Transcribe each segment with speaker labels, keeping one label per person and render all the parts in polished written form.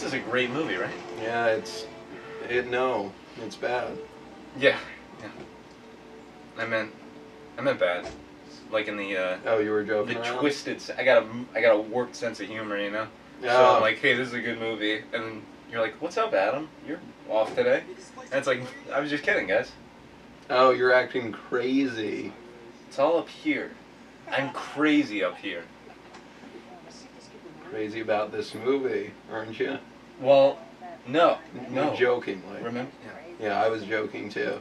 Speaker 1: is a great movie, right?
Speaker 2: Yeah, it's bad.
Speaker 1: Yeah. I meant bad. Like in the
Speaker 2: Oh, you were joking
Speaker 1: the
Speaker 2: around?
Speaker 1: twisted. I got a warped sense of humor, you know. So
Speaker 2: Oh.
Speaker 1: I'm like, hey, this is a good movie, and then you're like, what's up, Adam? You're off today. And it's like, I was just kidding, guys.
Speaker 2: Oh, you're acting crazy.
Speaker 1: It's all up here. I'm crazy up here.
Speaker 2: Crazy about this movie, aren't you?
Speaker 1: Well, no.
Speaker 2: You're joking, like.
Speaker 1: Remember?
Speaker 2: Yeah, I was joking too.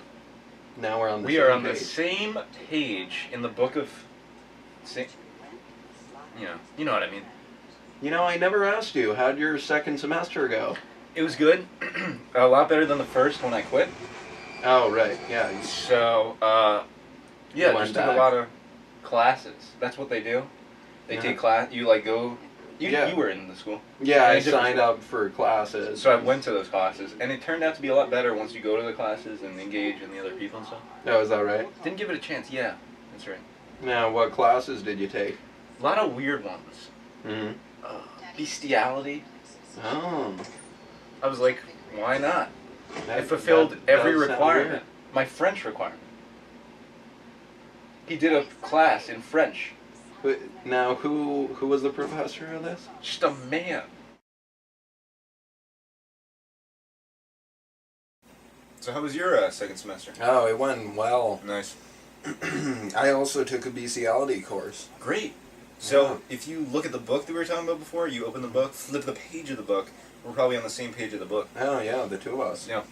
Speaker 2: Now we're on the
Speaker 1: We
Speaker 2: same
Speaker 1: are on
Speaker 2: page.
Speaker 1: the same page in the book of. You know what I mean.
Speaker 2: You know, I never asked you, how'd your second semester go?
Speaker 1: It was good. A lot better than the first when I quit.
Speaker 2: Oh, right, yeah.
Speaker 1: So, yeah, just took a lot of classes. That's what they do. They take class. You like go. You were in the school.
Speaker 2: Yeah, I signed up for classes.
Speaker 1: So I went to those classes, and it turned out to be a lot better once you go to the classes and engage in the other people and stuff.
Speaker 2: Oh, is that right?
Speaker 1: Didn't give it a chance. Yeah, that's right.
Speaker 2: Now, what classes did you take?
Speaker 1: A lot of weird ones.
Speaker 2: Mm-hmm.
Speaker 1: Bestiality.
Speaker 2: Oh.
Speaker 1: I was like, why not? It fulfilled every requirement. My French requirement. He did a class in French.
Speaker 2: But now, who was the professor of this?
Speaker 1: Just a man. So how was your second semester?
Speaker 2: Oh, it went well.
Speaker 1: Nice.
Speaker 2: I also took a bestiality course.
Speaker 1: Great. So if you look at the book that we were talking about before, you open the book, flip the page of the book, we're probably on the same page of the book.
Speaker 2: Oh yeah, the two of us.
Speaker 1: Yeah.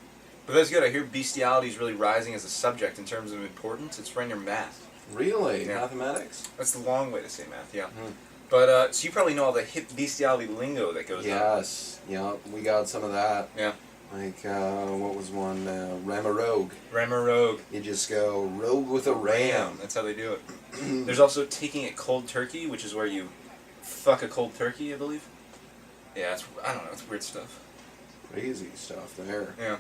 Speaker 1: But that's good. I hear bestiality is really rising as a subject in terms of importance. It's right in your math.
Speaker 2: Really?
Speaker 1: Yeah.
Speaker 2: Mathematics?
Speaker 1: That's the long way to say math, yeah. But, so you probably know all the hip bestiality lingo that goes on.
Speaker 2: Yes. Yeah, we got some of that.
Speaker 1: Yeah.
Speaker 2: Like, what was one? Ram a rogue.
Speaker 1: Ram a rogue.
Speaker 2: You just go rogue with a ram.
Speaker 1: That's how they do it. There's also taking it cold turkey, which is where you fuck a cold turkey, I believe. Yeah, I don't know, it's weird stuff.
Speaker 2: Crazy stuff there.
Speaker 1: Yeah.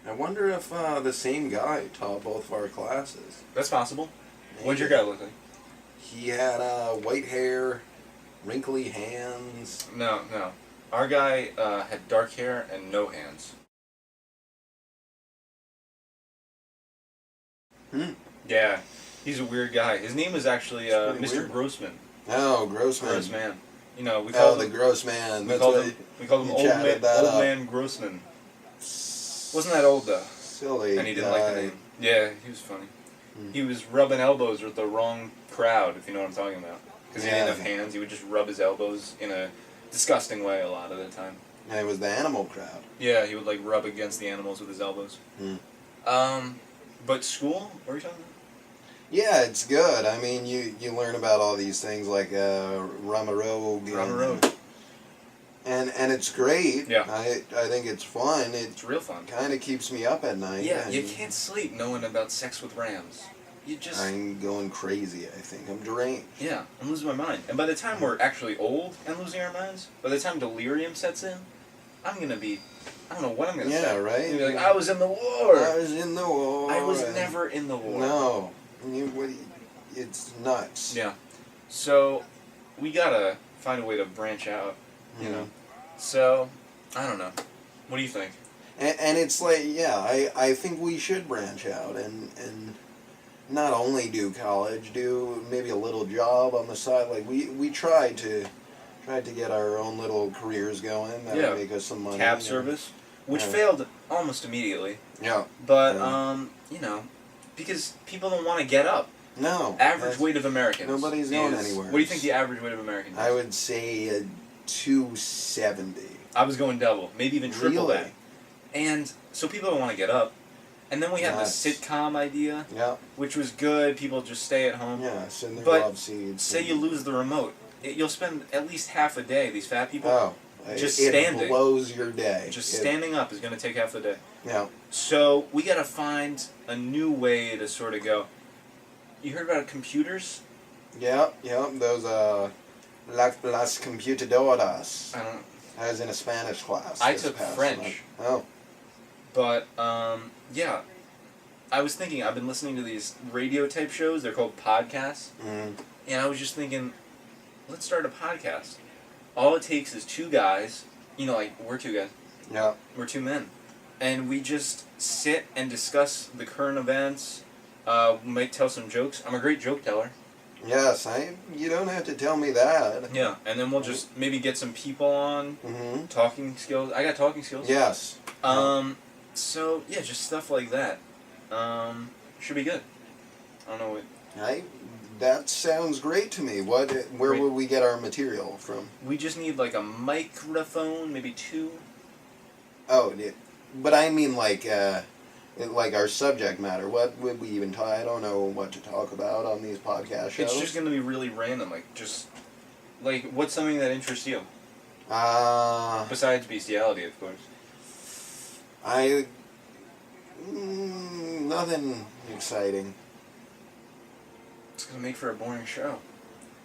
Speaker 2: I wonder if the same guy taught both of our classes.
Speaker 1: That's possible.
Speaker 2: Maybe.
Speaker 1: What'd your guy look like?
Speaker 2: He had white hair, wrinkly hands.
Speaker 1: No. Our guy had dark hair and no hands. Yeah, he's a weird guy. His name is actually Mr.
Speaker 2: Weird.
Speaker 1: Grossman.
Speaker 2: Oh, Grossman.
Speaker 1: Gross man. You know, we called him
Speaker 2: the Gross Man.
Speaker 1: We called him old man Grossman. Wasn't that old though?
Speaker 2: Silly.
Speaker 1: And he didn't like the name. Yeah, he was funny. He was rubbing elbows with the wrong crowd, if you know what I'm talking about. Because he didn't have hands, he would just rub his elbows in a disgusting way a lot of the time.
Speaker 2: And it was the animal crowd.
Speaker 1: Yeah, he would like rub against the animals with his elbows. But school? What are you talking about?
Speaker 2: Yeah, it's good. I mean, you learn about all these things like Ramarogue.
Speaker 1: Ramarogue.
Speaker 2: And it's great.
Speaker 1: Yeah.
Speaker 2: I think it's fun.
Speaker 1: It's real fun.
Speaker 2: Kind of keeps me up at night.
Speaker 1: Yeah, you can't sleep knowing about sex with rams.
Speaker 2: I'm going crazy, I think. I'm deranged.
Speaker 1: Yeah, I'm losing my mind. And by the time we're actually old and losing our minds, by the time delirium sets in, I'm going to be... I don't know what I'm going to say.
Speaker 2: Yeah, right?
Speaker 1: I'm gonna be like, I was in the war!
Speaker 2: I was in the war.
Speaker 1: I was never in the war.
Speaker 2: No. It's nuts.
Speaker 1: Yeah. So, we got to find a way to branch out, you know? So, I don't know. What do you think?
Speaker 2: And it's like, yeah, I think we should branch out and not only do college, do maybe a little job on the side. Like we tried to get our own little careers going that would make us some money.
Speaker 1: Cab service, which failed almost immediately.
Speaker 2: Yeah.
Speaker 1: But you know, because people don't want to get up.
Speaker 2: No.
Speaker 1: Average weight of Americans.
Speaker 2: Nobody's going anywhere.
Speaker 1: What do you think the average weight of Americans is?
Speaker 2: I would say 270.
Speaker 1: I was going double, maybe even triple that. And so people don't want to get up. And then we had the sitcom idea, which was good. People just stay at home.
Speaker 2: Yeah, sit in their love seats.
Speaker 1: Say you lose the remote. You'll spend at least half a day, these fat people, just standing.
Speaker 2: It blows your day.
Speaker 1: Just standing up is going to take half the day.
Speaker 2: Yeah.
Speaker 1: So we got to find a new way to sort of go. You heard about computers?
Speaker 2: Yeah, those, las computadoras.
Speaker 1: I don't.
Speaker 2: I was in a Spanish class.
Speaker 1: I took French.
Speaker 2: Oh.
Speaker 1: But, yeah. I was thinking, I've been listening to these radio type shows. They're called podcasts. And I was just thinking, let's start a podcast all it takes is two guys. Like we're two guys.
Speaker 2: Yeah.
Speaker 1: We're two men, and we just sit and discuss the current events. We might tell some jokes. I'm a great joke teller.
Speaker 2: Yes, you don't have to tell me that.
Speaker 1: Yeah, and then we'll just maybe get some people on.
Speaker 2: Mm-hmm.
Speaker 1: Talking skills. I got talking skills.
Speaker 2: Yes.
Speaker 1: So yeah, just stuff like that. Should be good. I don't know what.
Speaker 2: That sounds great to me. Where would we get our material from?
Speaker 1: We just need like a microphone, maybe two.
Speaker 2: Oh, yeah. But I mean like our subject matter. What would we even talk? I don't know what to talk about on these podcast shows.
Speaker 1: It's just going to be really random, what's something that interests you? Besides bestiality, of course.
Speaker 2: Nothing exciting.
Speaker 1: It's going to make for a boring show.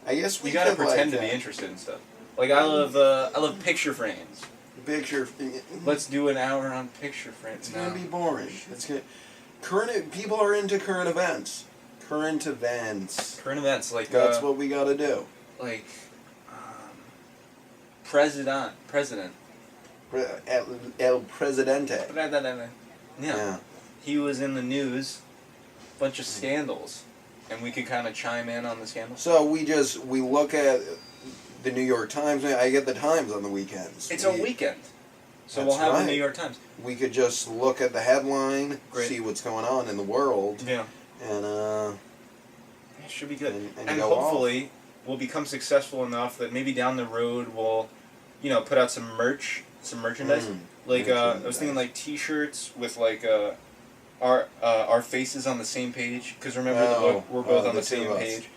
Speaker 2: I guess we
Speaker 1: got to
Speaker 2: could,
Speaker 1: pretend to be interested in stuff. Like I love picture frames. Let's do an hour on picture frames.
Speaker 2: It's gonna be boring. People are into current events. Current events.
Speaker 1: Like
Speaker 2: that's what we gotta do.
Speaker 1: Like, president.
Speaker 2: El Presidente.
Speaker 1: Yeah. He was in the news. Bunch of scandals, and we could kind of chime in on the scandals.
Speaker 2: So we look at the New York Times. I get the Times on the weekends.
Speaker 1: It's a weekend. So we'll have the New York Times.
Speaker 2: We could just look at the headline, see what's going on in the world.
Speaker 1: Yeah.
Speaker 2: And
Speaker 1: it should be good. And hopefully we'll become successful enough that maybe down the road we'll, put out some merchandise. I was thinking like T-shirts with like our faces on the same page. Because remember we're both on the same page.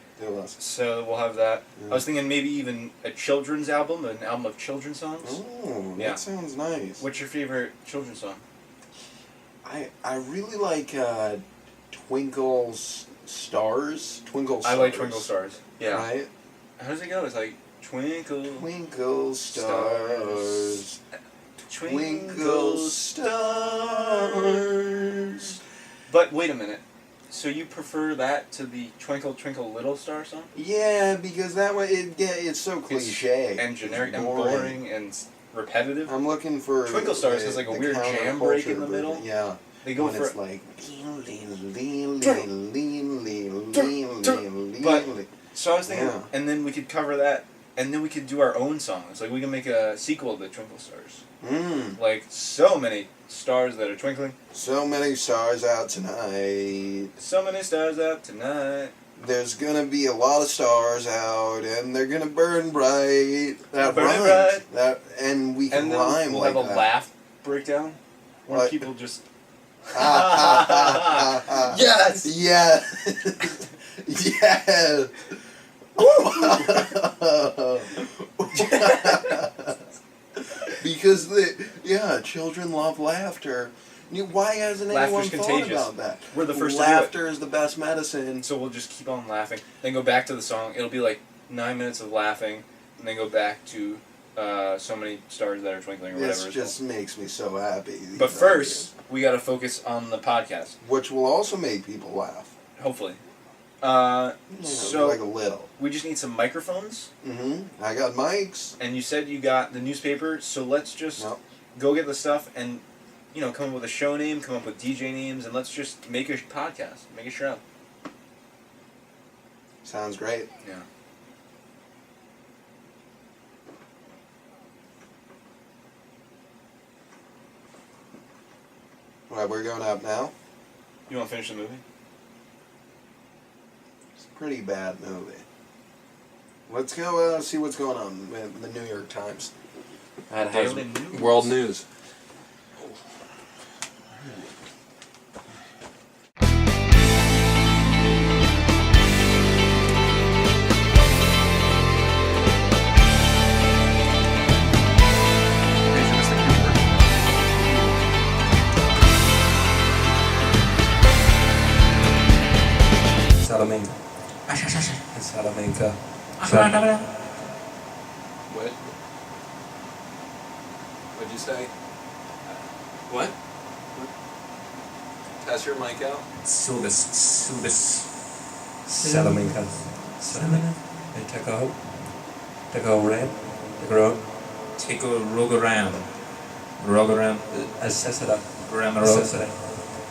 Speaker 1: So we'll have that. Yeah. I was thinking maybe even a children's album, an album of children's songs.
Speaker 2: Oh, that sounds nice.
Speaker 1: What's your favorite children's song?
Speaker 2: I really like Twinkle Stars.
Speaker 1: I like Twinkle Stars. Yeah.
Speaker 2: Right?
Speaker 1: How does it go? It's like
Speaker 2: Twinkle Stars. Twinkle Stars.
Speaker 1: But wait a minute. So you prefer that to the Twinkle Twinkle Little Star song?
Speaker 2: Yeah, because that way it's so cliche
Speaker 1: and generic and boring and repetitive.
Speaker 2: I'm looking for
Speaker 1: Twinkle Stars has like a weird jam break in the middle.
Speaker 2: Yeah,
Speaker 1: they go
Speaker 2: for it's like.
Speaker 1: But so I was thinking, and then we could cover that, and then we could do our own songs. Like we can make a sequel to Twinkle Stars. Like so many stars that are twinkling.
Speaker 2: So many stars out tonight.
Speaker 1: So many stars out tonight.
Speaker 2: There's gonna be a lot of stars out, and they're gonna burn bright. That
Speaker 1: burn
Speaker 2: rhymes.
Speaker 1: Bright.
Speaker 2: And we can rhyme
Speaker 1: we'll
Speaker 2: like that.
Speaker 1: We'll have a laugh breakdown where people just.
Speaker 2: Yes. Yeah. Yes. Because children love laughter. Why hasn't anyone thought about that?
Speaker 1: We're the first
Speaker 2: Laughter
Speaker 1: to do it.
Speaker 2: Is the best medicine.
Speaker 1: So we'll just keep on laughing. Then go back to the song. It'll be like 9 minutes of laughing, and then go back to so many stars that are twinkling or whatever.
Speaker 2: This just makes me so happy.
Speaker 1: But first, we got to focus on the podcast,
Speaker 2: which will also make people laugh.
Speaker 1: Hopefully.
Speaker 2: So like a little.
Speaker 1: We just need some microphones.
Speaker 2: I got mics.
Speaker 1: And you said you got the newspaper, so let's just go get the stuff and come up with a show name, come up with DJ names, and let's just make a podcast, make a show.
Speaker 2: Sounds great.
Speaker 1: Yeah.
Speaker 2: Well, we're going up now.
Speaker 1: You want to finish the movie?
Speaker 2: Pretty bad movie. Let's go see what's going on with the New York Times.
Speaker 1: That has news.
Speaker 2: World news. Salamanca. What? What'd you say?
Speaker 1: What?
Speaker 2: Test your mic out.
Speaker 3: Subis.
Speaker 2: Salamanca.
Speaker 3: Take a red. Take a rogue around. Rogue around.
Speaker 4: Assess it up.
Speaker 3: Around the road.
Speaker 4: Assess it up.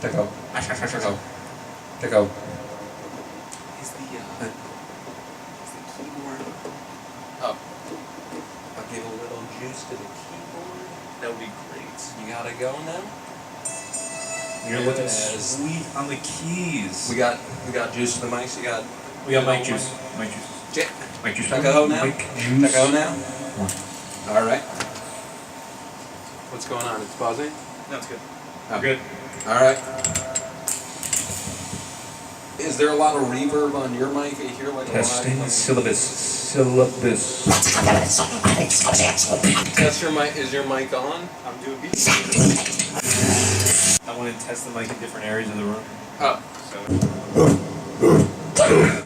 Speaker 4: Take out. Take out.
Speaker 3: Is the keyboard?
Speaker 4: Oh. I'll give a little juice to the keyboard.
Speaker 3: That would be great.
Speaker 4: You gotta go now?
Speaker 3: You're looking
Speaker 4: Yes.
Speaker 3: sweet on the keys.
Speaker 4: We got juice to the mics. You got.
Speaker 3: We got mic juice. Mic juice.
Speaker 4: Check.
Speaker 3: Mic juice.
Speaker 4: Go now.
Speaker 3: Mic juice.
Speaker 4: Go now. All right. What's going on? It's pausing.
Speaker 1: No, it's good.
Speaker 4: Oh.
Speaker 3: Good.
Speaker 4: All right. Is there a lot of reverb on your mic? You hear like
Speaker 3: Testing
Speaker 4: a lot of
Speaker 3: syllabus.
Speaker 4: Test your mic. Is your mic on?
Speaker 1: I'm doing beats.
Speaker 3: I want to test the mic in different areas of the room.
Speaker 4: Oh.
Speaker 1: So,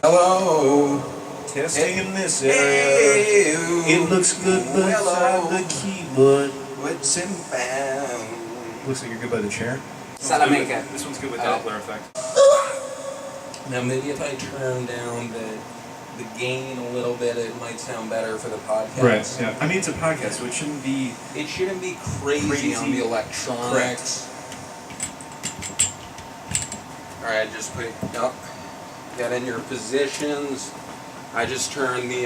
Speaker 4: Hello.
Speaker 3: Testing in this
Speaker 4: Hey.
Speaker 3: area. It looks good beside the keyboard.
Speaker 4: What's in found?
Speaker 3: Looks like you're good by the chair.
Speaker 4: Salamanca.
Speaker 1: this one's good with
Speaker 4: Oh.
Speaker 1: Doppler effect.
Speaker 4: Now maybe if I turn down the gain a little bit, it might sound better for the podcast.
Speaker 3: Yeah. I mean, it's a podcast, so it shouldn't be.
Speaker 4: It shouldn't be crazy on the electronics. All right, just put up. Get in your positions. I just turned the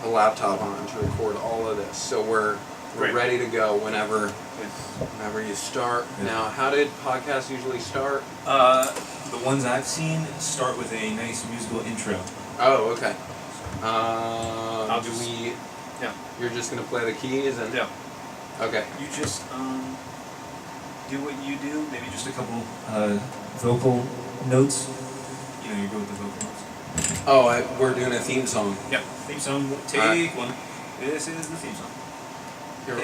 Speaker 4: laptop on to record all of this, so we're
Speaker 1: Great.
Speaker 4: ready to go whenever you start.
Speaker 3: Yeah.
Speaker 4: Now, how did podcasts usually start?
Speaker 3: The ones I've seen start with a nice musical intro.
Speaker 4: Oh, okay.
Speaker 1: I'll
Speaker 4: Do
Speaker 1: just-
Speaker 4: we?
Speaker 1: Yeah.
Speaker 4: You're just gonna play the keys and.
Speaker 1: Yeah.
Speaker 4: Okay.
Speaker 3: You just do what you do. Maybe just a couple vocal notes. You know, you go with the vocal notes.
Speaker 4: Oh, we're doing a theme song.
Speaker 3: Yeah. Theme song. Take one. This is the theme song.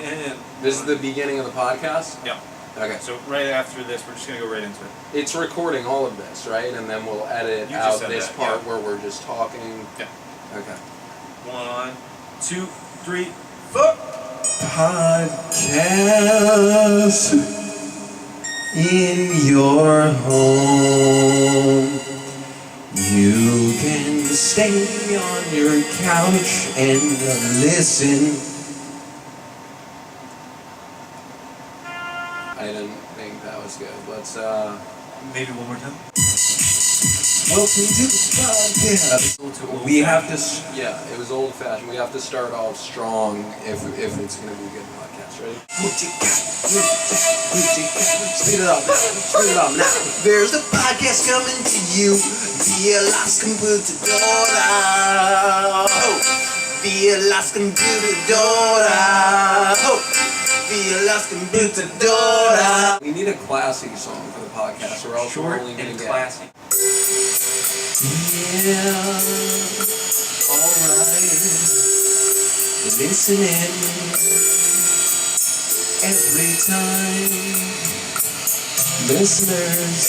Speaker 3: And
Speaker 4: This is the beginning of the podcast?
Speaker 1: Yeah.
Speaker 4: Okay.
Speaker 1: So right after this, we're just gonna go right into it.
Speaker 4: It's recording all of this, right? And then we'll edit
Speaker 1: You just
Speaker 4: out
Speaker 1: said
Speaker 4: this
Speaker 1: that,
Speaker 4: part
Speaker 1: yeah.
Speaker 4: where we're just talking.
Speaker 1: Yeah.
Speaker 4: Okay.
Speaker 1: 1, 2, 3, 4.
Speaker 2: Podcast in your home. You can stay on your couch and listen.
Speaker 4: I didn't think that was good. Let's
Speaker 3: maybe one more time.
Speaker 2: Welcome to the podcast.
Speaker 4: we have to yeah, it was old fashioned. We have to start off strong if it's gonna be a good podcast, ready?
Speaker 2: What you got? Speed it up now. Speed it up now. There's a podcast coming to you via Las Computadoras. Via Las Computadoras. Via Las Computadoras.
Speaker 4: We need a classy song for the podcast, or else
Speaker 3: Short
Speaker 4: we're only gonna
Speaker 3: and
Speaker 4: get
Speaker 3: classy.
Speaker 2: Yeah, alright. Listening every time. Listeners,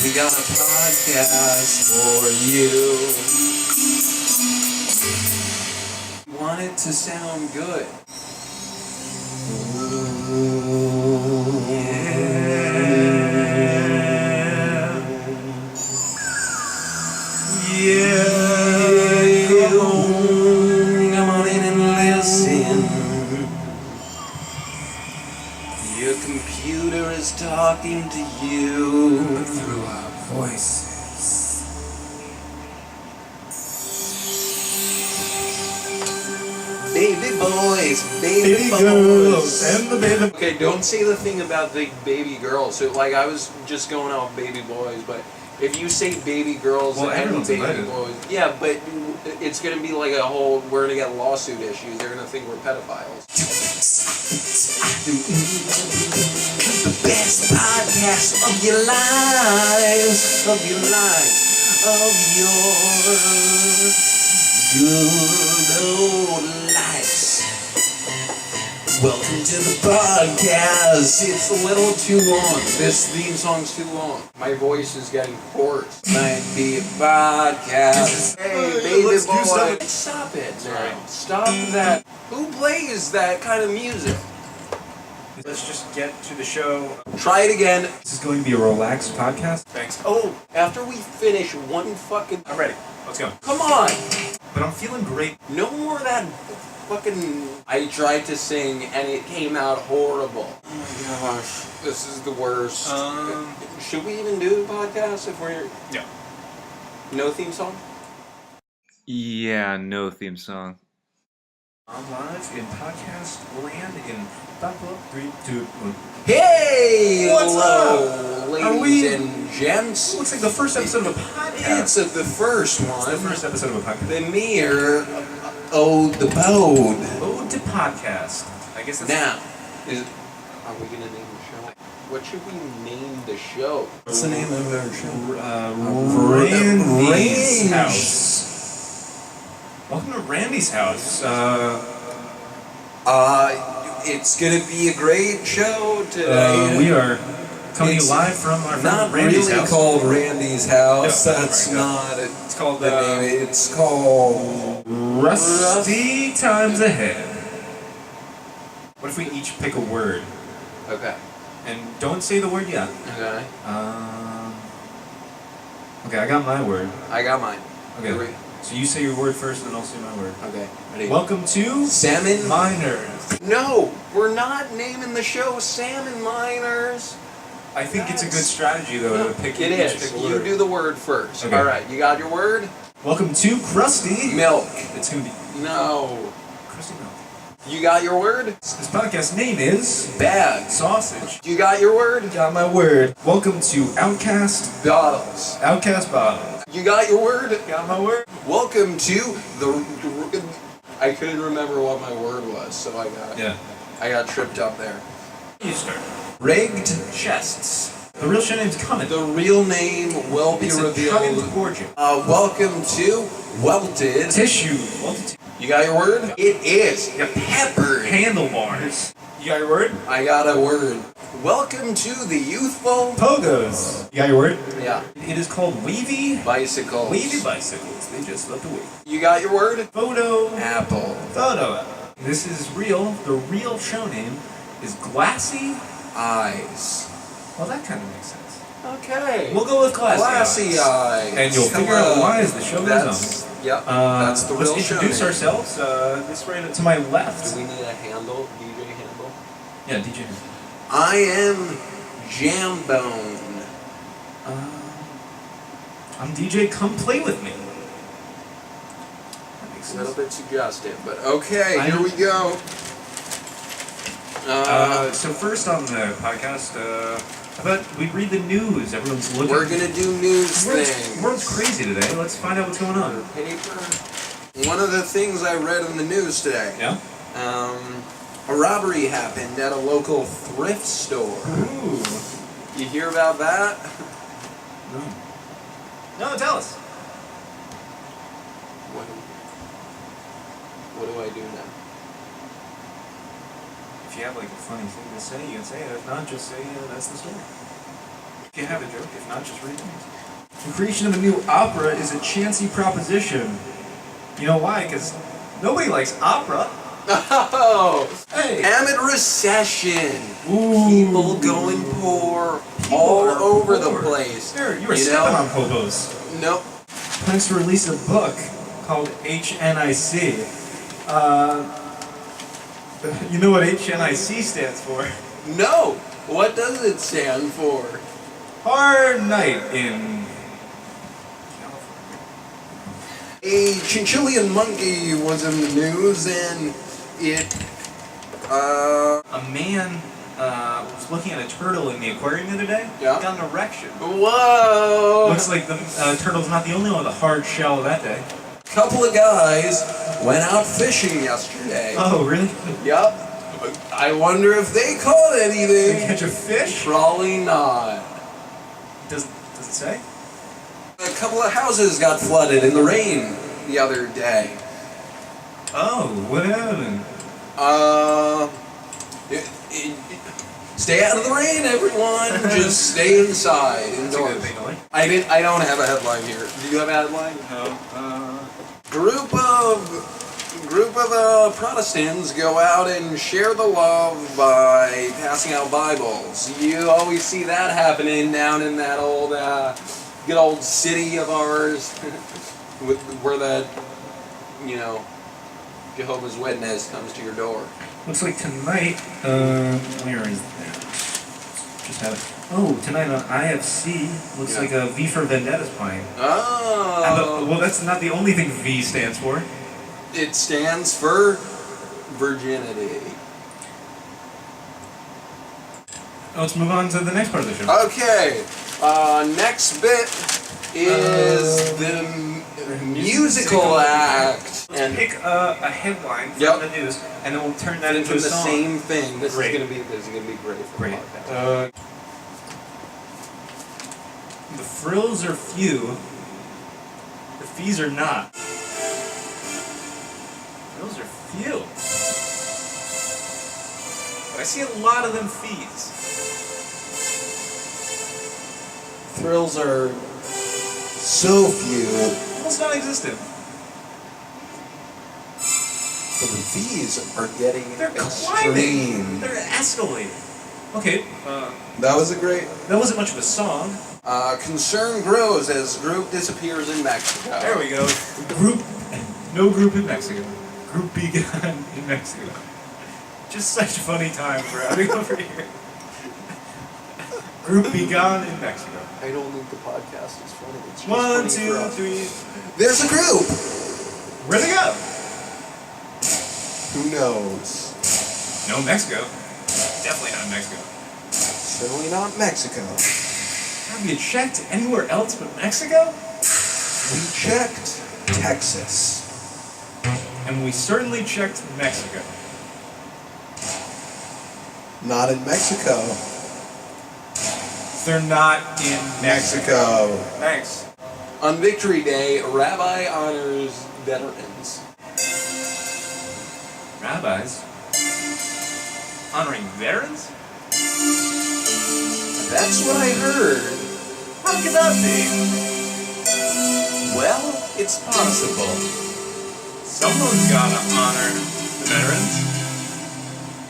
Speaker 2: we got a podcast for you.
Speaker 4: We want it to sound good.
Speaker 2: Come on in and listen. Your computer is talking to you
Speaker 4: Through our voices.
Speaker 2: baby boys, baby boys.
Speaker 3: and the baby.
Speaker 4: Okay, don't say the thing about the baby girls. So, like, I was just going out with baby boys, but if you say baby girls
Speaker 3: Well,
Speaker 4: and
Speaker 3: everyone's
Speaker 4: baby
Speaker 3: invited.
Speaker 4: boys, yeah, but it's gonna be like a whole. We're gonna get lawsuit issues. They're gonna think we're pedophiles.
Speaker 2: The best podcast of your lives, of your good old lives. Welcome to the podcast.
Speaker 4: It's a little too long. This theme song's too long. My voice is getting hoarse.
Speaker 2: Might be a podcast.
Speaker 4: Hey, baby
Speaker 3: Let's do
Speaker 4: boy.
Speaker 3: something.
Speaker 4: Stop it now.
Speaker 1: Sorry.
Speaker 4: Stop that. Who plays that kind of music?
Speaker 1: Let's just get to the show.
Speaker 4: Try it again.
Speaker 3: This is going to be a relaxed podcast.
Speaker 1: Thanks.
Speaker 4: Oh, after we finish one fucking...
Speaker 1: I'm ready. Let's go.
Speaker 4: Come on.
Speaker 3: But I'm feeling great.
Speaker 4: No more of that I tried to sing and it came out horrible. Oh my gosh, this is the worst. Should we even do a podcast if we're...
Speaker 3: Yeah.
Speaker 4: No theme song?
Speaker 3: Yeah, no theme song. I'm live in podcast land in 3, 2, 1.
Speaker 4: Hey!
Speaker 3: What's
Speaker 4: hello,
Speaker 3: up?
Speaker 4: ladies and gents.
Speaker 3: Looks like the first episode of a podcast.
Speaker 4: It's the first one.
Speaker 3: It's the first episode of a podcast.
Speaker 4: The mere ode the bode.
Speaker 3: Ode to podcast. I guess that's...
Speaker 4: Now, are we going to name the show? What should we name the show?
Speaker 2: What's the name of our show?
Speaker 3: Randy's House. Welcome to Randy's House.
Speaker 2: It's gonna be a great show today.
Speaker 3: We are coming live from our
Speaker 2: not
Speaker 3: friend Randy's
Speaker 2: really
Speaker 3: house.
Speaker 2: called Randy's House.
Speaker 3: No,
Speaker 2: That's not it.
Speaker 3: It's called
Speaker 2: The name. It's called
Speaker 3: Rusty Times Ahead. What if we each pick a word?
Speaker 4: Okay.
Speaker 3: And don't say the word yet.
Speaker 4: Okay.
Speaker 3: Okay, I got my word.
Speaker 4: I got mine.
Speaker 3: Okay. So you say your word first, and then I'll say my word.
Speaker 4: Okay. Ready?
Speaker 3: Welcome to
Speaker 4: Salmon
Speaker 3: Miners.
Speaker 4: No, we're not naming the show Salmon Miners.
Speaker 3: I think it's a good strategy, though, to pick
Speaker 4: It
Speaker 3: each
Speaker 4: is.
Speaker 3: pick a
Speaker 4: You
Speaker 3: word.
Speaker 4: do the word first.
Speaker 3: Okay.
Speaker 4: All right. You got your word?
Speaker 3: Welcome to Krusty
Speaker 4: Milk.
Speaker 3: It's gonna be
Speaker 4: No.
Speaker 3: Krusty Milk.
Speaker 4: You got your word?
Speaker 3: This podcast name is
Speaker 4: Bad.
Speaker 3: Sausage.
Speaker 4: You got your word?
Speaker 3: Got my word. Welcome to Outcast
Speaker 4: Bottles.
Speaker 3: Bottom.
Speaker 4: You got your word?
Speaker 3: Got my word.
Speaker 4: Welcome to the... I couldn't remember what my word was, so I got tripped up there.
Speaker 3: You start.
Speaker 4: Rigged.
Speaker 3: Chests. The real show name's coming.
Speaker 4: The real name will be
Speaker 3: It's a
Speaker 4: revealed.
Speaker 3: tugging fortune.
Speaker 4: Welcome to Welted.
Speaker 3: Tissue.
Speaker 4: You got your word? It is peppered.
Speaker 3: Handlebars. You got your word?
Speaker 4: I got a word. Welcome to the youthful
Speaker 3: Pogos. You got your word?
Speaker 4: Yeah.
Speaker 3: It is called Wavy.
Speaker 4: Bicycles.
Speaker 3: Wavy bicycles. They just love to wave.
Speaker 4: You got your word?
Speaker 3: Photo.
Speaker 4: Apple.
Speaker 3: Photo. This is real. The real show name is Glassy.
Speaker 4: Eyes.
Speaker 3: Well, that kind of makes sense.
Speaker 4: Okay.
Speaker 3: We'll go with
Speaker 4: Glassy eyes.
Speaker 3: And you'll figure out why as the show goes on.
Speaker 4: Yep. That's the real
Speaker 3: Let's
Speaker 4: show
Speaker 3: introduce
Speaker 4: name.
Speaker 3: ourselves. This right to my left.
Speaker 4: Do we need a handle? DJ handle?
Speaker 3: Yeah, DJ.
Speaker 4: I am Jambone.
Speaker 3: I'm DJ. Come play with me. That makes
Speaker 4: A little
Speaker 3: sense.
Speaker 4: bit suggestive, but okay,
Speaker 3: I
Speaker 4: here
Speaker 3: know.
Speaker 4: we go.
Speaker 3: So first on the podcast, how about we read the news? Everyone's looking.
Speaker 4: We're gonna do news things.
Speaker 3: World's crazy today. Let's find out what's going on.
Speaker 4: Paper. One of the things I read in the news today.
Speaker 3: Yeah.
Speaker 4: A robbery happened at a local thrift store.
Speaker 3: Ooh.
Speaker 4: You hear about that?
Speaker 3: No. No, tell us.
Speaker 4: What do I do now?
Speaker 3: If you have like a funny thing to say, you can say it. If not, just say that's the story. If you have a joke, if not, just read it. The creation of a new opera is a chancy proposition. You know why? Because nobody likes opera.
Speaker 4: Oh!
Speaker 3: Hey!
Speaker 4: Amid recession.
Speaker 3: Ooh.
Speaker 4: People going poor
Speaker 3: People
Speaker 4: all
Speaker 3: are
Speaker 4: over
Speaker 3: poor.
Speaker 4: the place.
Speaker 3: You were stepping on popos.
Speaker 4: Nope.
Speaker 3: Plans to release a book called HNIC. You know what HNIC stands for?
Speaker 4: No! What does it stand for?
Speaker 3: Hard Night in California.
Speaker 4: A chinchillian monkey was in the news and it,
Speaker 3: A man was looking at a turtle in the aquarium the other day.
Speaker 4: Yeah.
Speaker 3: Got an erection.
Speaker 4: whoa!
Speaker 3: Looks like the turtle's not the only one with a hard shell that day.
Speaker 4: Couple of guys went out fishing yesterday.
Speaker 3: Oh, really?
Speaker 4: Yep. I wonder if they caught
Speaker 3: Did you
Speaker 4: anything.
Speaker 3: catch a fish?
Speaker 4: Probably not.
Speaker 3: Does it say?
Speaker 4: A couple of houses got flooded in the rain the other day.
Speaker 3: Oh, what happened?
Speaker 4: Stay out of the rain, everyone. Just stay inside,
Speaker 3: That's a
Speaker 4: indoors.
Speaker 3: good thing to like.
Speaker 4: I don't have a headline here. Do you have a headline?
Speaker 3: No.
Speaker 4: Group of Protestants go out and share the love by passing out Bibles. You always see that happening down in that old, good old city of ours, where the, Jehovah's Witness comes to your door.
Speaker 3: Looks like tonight, where is that? Just have it. Oh, tonight on IFC, looks like a V for Vendetta's playing.
Speaker 4: Oh!
Speaker 3: Well, that's not the only thing V stands for.
Speaker 4: It stands for virginity.
Speaker 3: Let's move on to the next part of the show.
Speaker 4: Okay, next bit is the musical act.
Speaker 3: And pick a headline from the news, and then we'll turn that into a
Speaker 4: the
Speaker 3: song.
Speaker 4: same thing. This
Speaker 3: Great.
Speaker 4: is gonna be great for the podcast.
Speaker 3: The frills are few. The fees are not. Frills are few. But I see a lot of them fees.
Speaker 2: Thrills are so few,
Speaker 3: Almost non-existent.
Speaker 2: but the fees are getting
Speaker 3: They're
Speaker 2: extreme.
Speaker 3: climbing. They're escalating. Okay.
Speaker 2: That was a great.
Speaker 3: That wasn't much of a song.
Speaker 4: Concern grows as group disappears in Mexico.
Speaker 3: There we go. Group. No group in Mexico. Group begun in Mexico. Just such a funny time for having over here. Group begun in Mexico.
Speaker 4: I don't think the podcast is funny. It's just
Speaker 3: 1,
Speaker 4: funny
Speaker 3: 2,
Speaker 4: for us.
Speaker 3: 3.
Speaker 2: There's a group.
Speaker 3: Where'd they go?
Speaker 2: Who knows?
Speaker 3: No, Mexico. Definitely not Mexico.
Speaker 2: Certainly not Mexico.
Speaker 3: Have you checked anywhere else but Mexico?
Speaker 2: We checked Texas.
Speaker 3: And we certainly checked Mexico.
Speaker 2: Not in Mexico.
Speaker 3: They're not in Mexico. Thanks.
Speaker 4: On Victory Day, a rabbi honors veterans.
Speaker 3: Rabbis? Honoring veterans?
Speaker 4: That's what I heard.
Speaker 3: How could that be?
Speaker 4: Well, it's possible.
Speaker 3: Someone's gotta honor the veterans.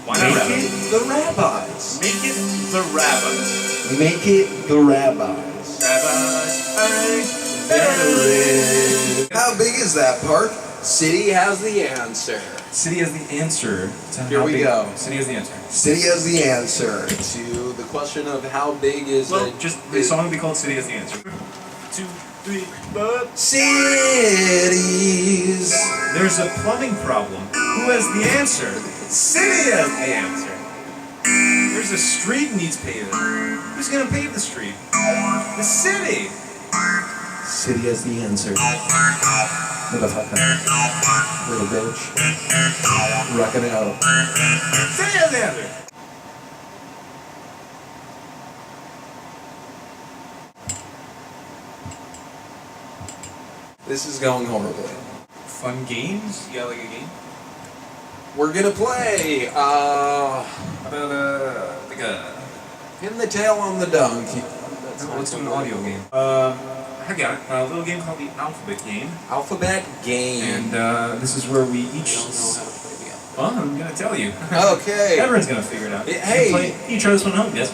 Speaker 3: Why not
Speaker 2: Make
Speaker 3: rabbis?
Speaker 2: it the rabbis.
Speaker 3: Make it the rabbis.
Speaker 2: Make it the rabbis.
Speaker 3: Rabbis, hey,
Speaker 2: Veterans. How big is that park?
Speaker 4: City has the answer.
Speaker 3: City has the answer to
Speaker 4: Here
Speaker 3: how
Speaker 4: we
Speaker 3: big-
Speaker 4: go.
Speaker 3: City has the answer.
Speaker 2: City has the answer.
Speaker 4: To the question of how big is
Speaker 3: Well,
Speaker 4: it?
Speaker 3: just the song will be called City has the answer. 2, 3, but
Speaker 2: Cities.
Speaker 3: there's a plumbing problem. Who has the answer? City has the answer. There's a street needs paving. Who's gonna pave the street? The city.
Speaker 2: City has the answer. Motherfucker. Little bitch. Rockin' it out.
Speaker 3: City has the answer.
Speaker 4: This is going horribly.
Speaker 3: Fun games? You got like a game?
Speaker 4: We're gonna play
Speaker 3: How about like a
Speaker 4: Pin the Tail on the Donkey.
Speaker 3: let's do an audio game. I got it. A little game called the Alphabet Game,
Speaker 4: Alphabet game.
Speaker 3: and this is where we each.
Speaker 4: I don't know how to play the alphabet.
Speaker 3: Well, I'm gonna tell you.
Speaker 4: Okay.
Speaker 3: Everyone's gonna figure it out.
Speaker 4: Hey.
Speaker 3: You try this one at home, yes.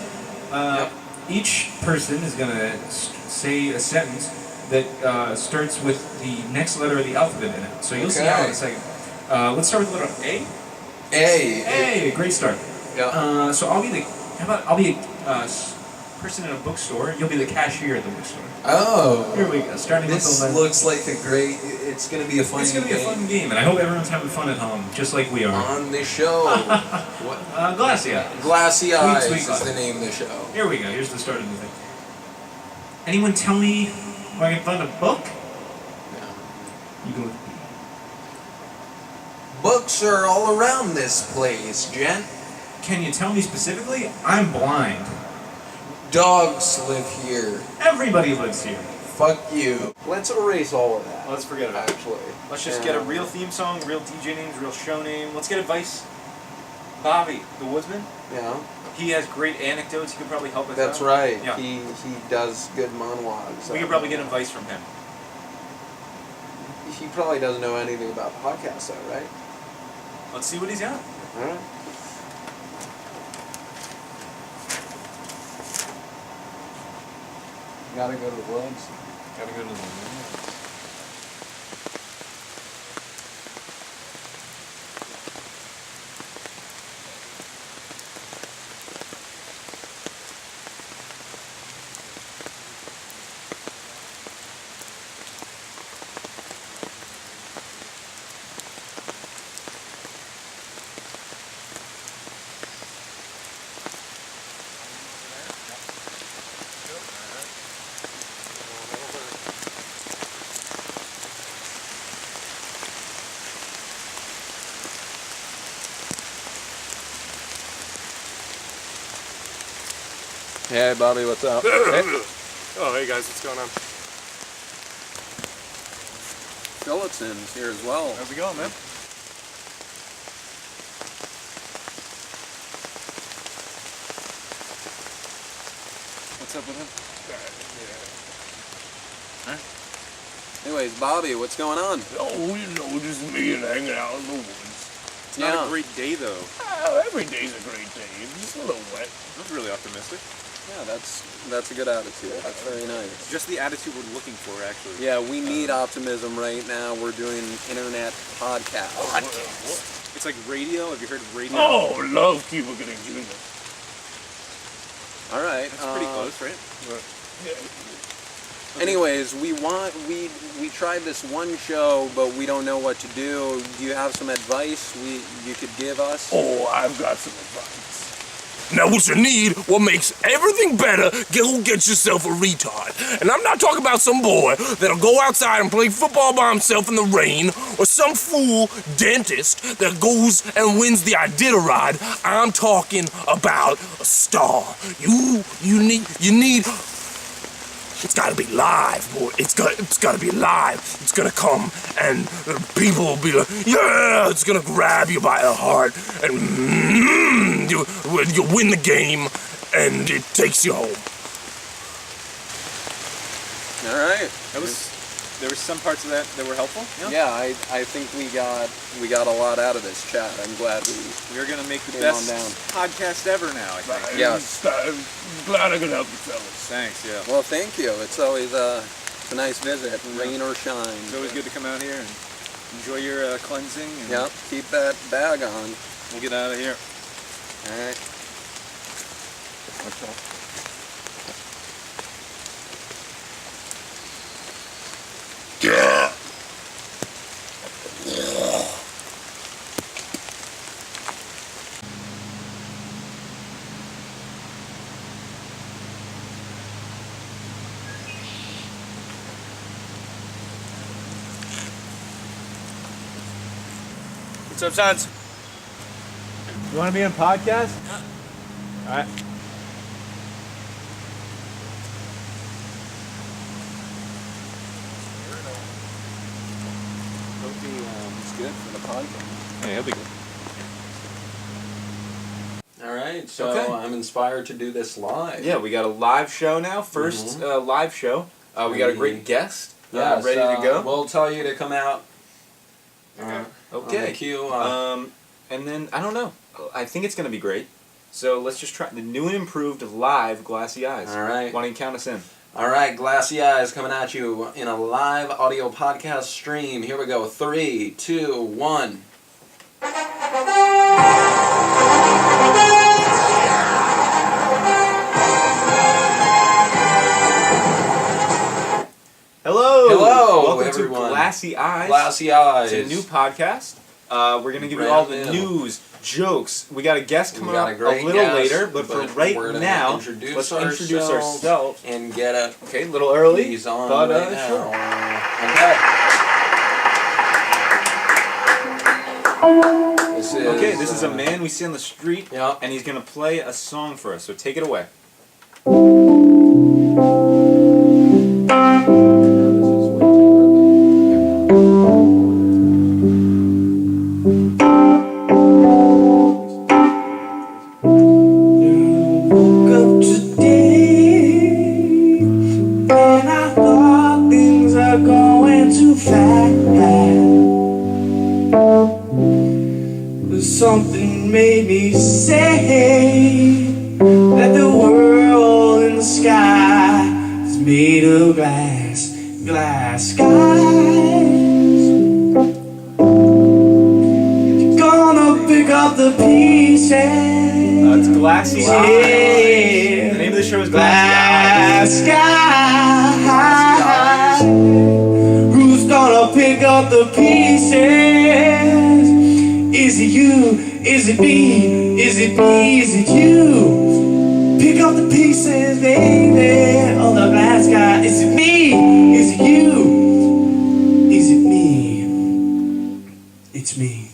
Speaker 4: Yep.
Speaker 3: Each person is gonna say a sentence that starts with the next letter of the alphabet in it. So you'll see how in a second. Let's start with the letter A.
Speaker 4: A.
Speaker 3: Hey, great start.
Speaker 4: Yeah.
Speaker 3: So I'll be a person in a bookstore. You'll be the cashier at the bookstore.
Speaker 4: Oh.
Speaker 3: Here we go. Starting with
Speaker 4: This
Speaker 3: the letter.
Speaker 4: looks like a great. It's gonna be a fun.
Speaker 3: It's gonna be a fun game, and I hope everyone's having fun at home, just like we are.
Speaker 4: On the show. What?
Speaker 3: Glassy Eyes.
Speaker 4: Glassy Eyes
Speaker 3: sweet
Speaker 4: is
Speaker 3: glass.
Speaker 4: the name of the show.
Speaker 3: Here we go. Here's the start of the thing. Anyone tell me where I can find a book? You go with B.
Speaker 4: Books are all around this place, gent.
Speaker 3: Can you tell me specifically? I'm blind.
Speaker 4: Dogs live here.
Speaker 3: Everybody lives here.
Speaker 4: Fuck you. Let's erase all of that.
Speaker 1: Let's forget about it.
Speaker 4: Actually.
Speaker 1: Let's just get a real theme song, real DJ names, real show name. Let's get advice. Bobby, the Woodsman.
Speaker 4: Yeah.
Speaker 1: He has great anecdotes. He could probably help us
Speaker 4: That's
Speaker 1: out.
Speaker 4: right.
Speaker 1: Yeah.
Speaker 4: He does good monologues.
Speaker 1: We could probably get advice from him.
Speaker 4: He probably doesn't know anything about podcasts, though, right?
Speaker 1: Let's see what he's got.
Speaker 4: All right. Gotta go to the woods.
Speaker 1: Gotta go to the
Speaker 4: Hey, Bobby, what's up? Hey.
Speaker 5: Oh, hey guys, what's going on?
Speaker 4: Philipson's here as well.
Speaker 5: How's it going, man? What's up with him?
Speaker 4: Anyways, Bobby, what's going on?
Speaker 6: Oh, you know, just me and hanging out in the woods.
Speaker 5: It's not a great day, though.
Speaker 6: Every day's a great day. It's just a little wet.
Speaker 5: That's really optimistic.
Speaker 4: Yeah, that's a good attitude. That's very nice.
Speaker 5: Just the attitude we're looking for, actually.
Speaker 4: Yeah, we need optimism right now. We're doing internet podcast.
Speaker 5: It's like radio. Have you heard of radio?
Speaker 6: Oh, love Cuba Gooding Jr.
Speaker 4: All right.
Speaker 5: That's pretty close, right?
Speaker 4: Anyways, we tried this one show, but we don't know what to do. Do you have some advice you could give us?
Speaker 6: Oh, I've got some advice. Now, what you need, what makes everything better, go get yourself a retard. And I'm not talking about some boy that'll go outside and play football by himself in the rain, or some fool dentist that goes and wins the Iditarod. I'm talking about a star. You need. It's gotta be live, boy. It's gotta be live. It's gonna come, and people will be like, yeah, it's gonna grab you by the heart, and you win the game, and it takes you home.
Speaker 4: All right.
Speaker 5: There were some parts of that were helpful.
Speaker 4: Yeah, I think we got a lot out of this chat. I'm glad
Speaker 5: We're gonna make the
Speaker 4: Came
Speaker 5: best
Speaker 4: on down.
Speaker 5: podcast ever now, I think.
Speaker 4: Yes.
Speaker 6: I'm glad I could help you, fellas.
Speaker 5: Thanks. Yeah.
Speaker 4: Well, thank you. It's always it's a nice visit, rain or shine.
Speaker 5: It's always good to come out here and enjoy your cleansing. And
Speaker 4: Yep, keep that bag on.
Speaker 5: We'll get out of here.
Speaker 4: All right.
Speaker 5: What's up, sons? You want to be on a podcast? Yeah. All right.
Speaker 4: Hope it's good for the podcast.
Speaker 5: Yeah, he'll be good.
Speaker 4: All right, so
Speaker 1: Okay.
Speaker 4: I'm inspired to do this live.
Speaker 1: Yeah, we got a live show now. First live show. We got a great guest
Speaker 4: Yes,
Speaker 1: ready to go.
Speaker 4: We'll tell you to come out.
Speaker 1: Okay.
Speaker 4: On the queue.
Speaker 1: And then, I don't know. I think it's going to be great. So let's just try the new and improved live Glassy Eyes.
Speaker 4: All right.
Speaker 1: Why don't you count us in?
Speaker 4: All right, Glassy Eyes coming at you in a live audio podcast stream. Here we go. 3, 2, 1.
Speaker 1: Hello!
Speaker 4: Hello,
Speaker 1: Welcome
Speaker 4: everyone.
Speaker 1: to Glassy Eyes.
Speaker 4: Glassy Eyes.
Speaker 1: It's a new podcast. We're going to give you all the
Speaker 4: Brand new.
Speaker 1: news, jokes. We got a guest coming
Speaker 4: got
Speaker 1: up
Speaker 4: a great
Speaker 1: little
Speaker 4: guest,
Speaker 1: later, but for right
Speaker 4: we're gonna
Speaker 1: now,
Speaker 4: introduce
Speaker 1: let's introduce
Speaker 4: ourselves
Speaker 1: ourselves.
Speaker 4: and get it.
Speaker 1: Okay, a little early,
Speaker 4: He's on
Speaker 1: but
Speaker 4: right
Speaker 1: sure.
Speaker 4: now. Okay.
Speaker 1: This is a man we see on the street,
Speaker 4: Yeah.
Speaker 1: and he's going to play a song for us, so take it away.
Speaker 7: Something made me say that the world in the sky is made of glass, glass skies. You're gonna pick up the pieces.
Speaker 1: It's Glassy
Speaker 7: Yeah.
Speaker 1: Eyes. The name of the show is Glassy
Speaker 7: Glass
Speaker 1: Eyes.
Speaker 7: skies. Who's gonna pick up the pieces? Is it you? Is it me? Is it me? Is it you? Pick up the pieces, baby, of the glass sky. Is it me? Is it you? Is it me? It's me.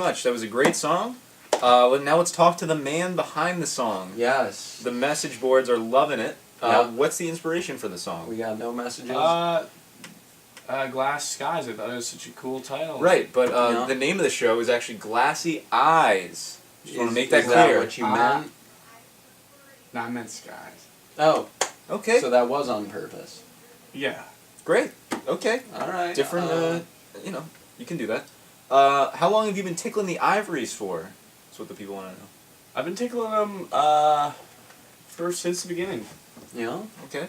Speaker 1: much. That was a great song. Now let's talk to the man behind the song.
Speaker 4: Yes.
Speaker 1: The message boards are loving it.
Speaker 4: Yeah.
Speaker 1: What's the inspiration for the song?
Speaker 4: We got no messages.
Speaker 3: Glass Skies. I thought it was such a cool title.
Speaker 1: Right, but
Speaker 4: Yeah.
Speaker 1: the name of the show is actually Glassy Eyes. Just want to make that
Speaker 4: is
Speaker 1: clear.
Speaker 4: That what you meant?
Speaker 3: No, I meant Skies.
Speaker 4: Oh,
Speaker 1: Okay.
Speaker 4: so that was on purpose.
Speaker 3: Yeah.
Speaker 1: Great. Okay.
Speaker 4: All right.
Speaker 1: Different, you can do that. How long have you been tickling the ivories for? That's what the people want to know.
Speaker 3: I've been tickling them first since the beginning.
Speaker 4: Yeah.
Speaker 1: Okay.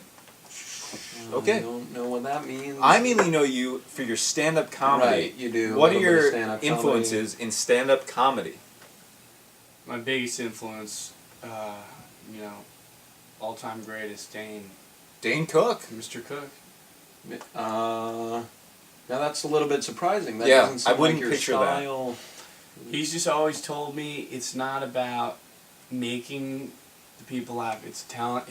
Speaker 4: I
Speaker 1: Okay.
Speaker 4: don't know what that means.
Speaker 1: I mainly know you for your stand-up comedy.
Speaker 4: Right, you do. a
Speaker 1: What are
Speaker 4: little bit of
Speaker 1: your
Speaker 4: stand-up
Speaker 1: influences in stand-up comedy?
Speaker 3: My biggest influence, all-time greatest,
Speaker 1: Dane Cook.
Speaker 3: Mr. Cook.
Speaker 4: Now that's a little bit surprising. That
Speaker 1: Yeah,
Speaker 4: doesn't seem
Speaker 1: I wouldn't
Speaker 4: like your
Speaker 1: picture that.
Speaker 4: style.
Speaker 3: He's just always told me it's not about making the people laugh. It's talent.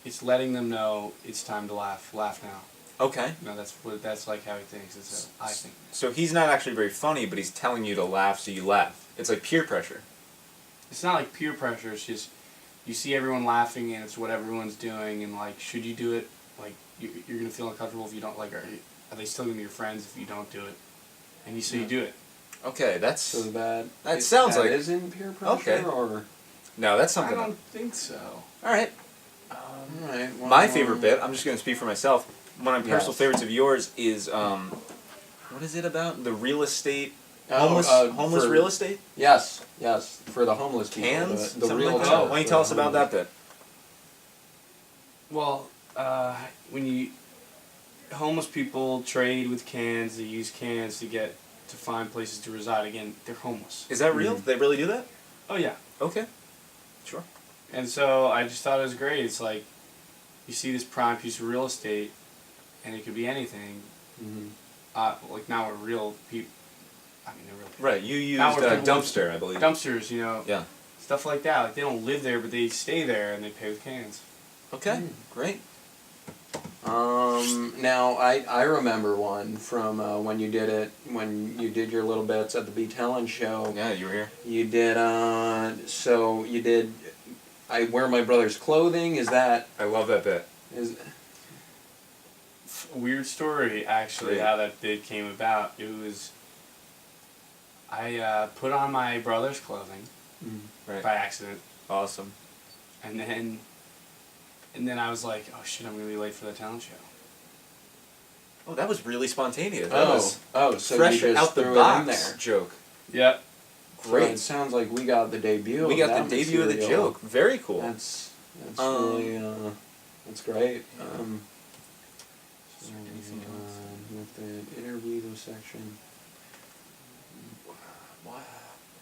Speaker 3: It's letting them know it's time to laugh. Laugh now.
Speaker 1: Okay.
Speaker 3: That's like how he thinks. I think.
Speaker 1: So he's not actually very funny, but he's telling you to laugh, so you laugh. It's like peer pressure.
Speaker 3: It's not like peer pressure. It's just you see everyone laughing and it's what everyone's doing and like should you do it? Like you're gonna feel uncomfortable if you don't like. Are they still gonna be your friends if you don't do it? And you do it.
Speaker 1: Okay, that's
Speaker 4: So that
Speaker 1: sounds like
Speaker 4: isn't peer pressure
Speaker 1: Okay.
Speaker 4: or
Speaker 1: no, that's
Speaker 3: I
Speaker 1: something.
Speaker 3: don't think so.
Speaker 1: All right.
Speaker 4: all right. Well,
Speaker 1: My favorite bit. I'm just going to speak for myself. One of my personal
Speaker 4: Yes.
Speaker 1: favorites of yours is what is it about? The real estate.
Speaker 4: Oh,
Speaker 1: Homeless
Speaker 4: for-
Speaker 1: real estate?
Speaker 4: Yes, for the homeless people.
Speaker 1: Cans?
Speaker 4: the
Speaker 1: Something
Speaker 4: real
Speaker 1: like that?
Speaker 4: talk
Speaker 1: Why don't you
Speaker 4: for
Speaker 1: tell
Speaker 4: the
Speaker 1: us about that
Speaker 4: homeless.
Speaker 1: bit?
Speaker 3: Well, when homeless people trade with cans, they use cans to find places to reside. Again, they're homeless.
Speaker 1: Is that real?
Speaker 4: Mhm.
Speaker 1: They really do that?
Speaker 3: Oh yeah.
Speaker 1: Okay. Sure.
Speaker 3: And so I just thought it was great. It's like you see this prime piece of real estate, and it could be anything.
Speaker 4: Mhm.
Speaker 3: Like now we're real people. I mean, they're real people.
Speaker 1: Right. You used
Speaker 3: Now we're people with
Speaker 1: dumpster, I believe.
Speaker 3: Dumpsters,
Speaker 1: Yeah.
Speaker 3: stuff like that. Like they don't live there, but they stay there and they pay with cans.
Speaker 1: Okay. Great.
Speaker 4: Now I remember one from when you did your little bits at the Beat Helen show.
Speaker 1: Yeah, you were here.
Speaker 4: You did I wear my brother's clothing. Is that
Speaker 1: I love that bit.
Speaker 4: is
Speaker 3: Weird story, actually,
Speaker 1: Great.
Speaker 3: how that bid came about. It was I put on my brother's clothing
Speaker 1: Right.
Speaker 3: by accident,
Speaker 1: Awesome.
Speaker 3: and then I was like, oh shit, I'm gonna be late for the talent show.
Speaker 1: Oh, that was really spontaneous. That was
Speaker 4: so
Speaker 1: fresh
Speaker 4: you just
Speaker 1: out the
Speaker 4: threw
Speaker 1: box
Speaker 4: it in there.
Speaker 1: joke.
Speaker 3: Yep.
Speaker 4: So
Speaker 1: Great.
Speaker 4: it sounds like we got the debut.
Speaker 1: We
Speaker 4: of
Speaker 1: got
Speaker 4: that
Speaker 1: the debut of the
Speaker 4: material.
Speaker 1: joke. Very cool.
Speaker 4: That's
Speaker 1: Um,
Speaker 4: really that's great.
Speaker 1: Is there anything else?
Speaker 4: With the interview section.
Speaker 1: Why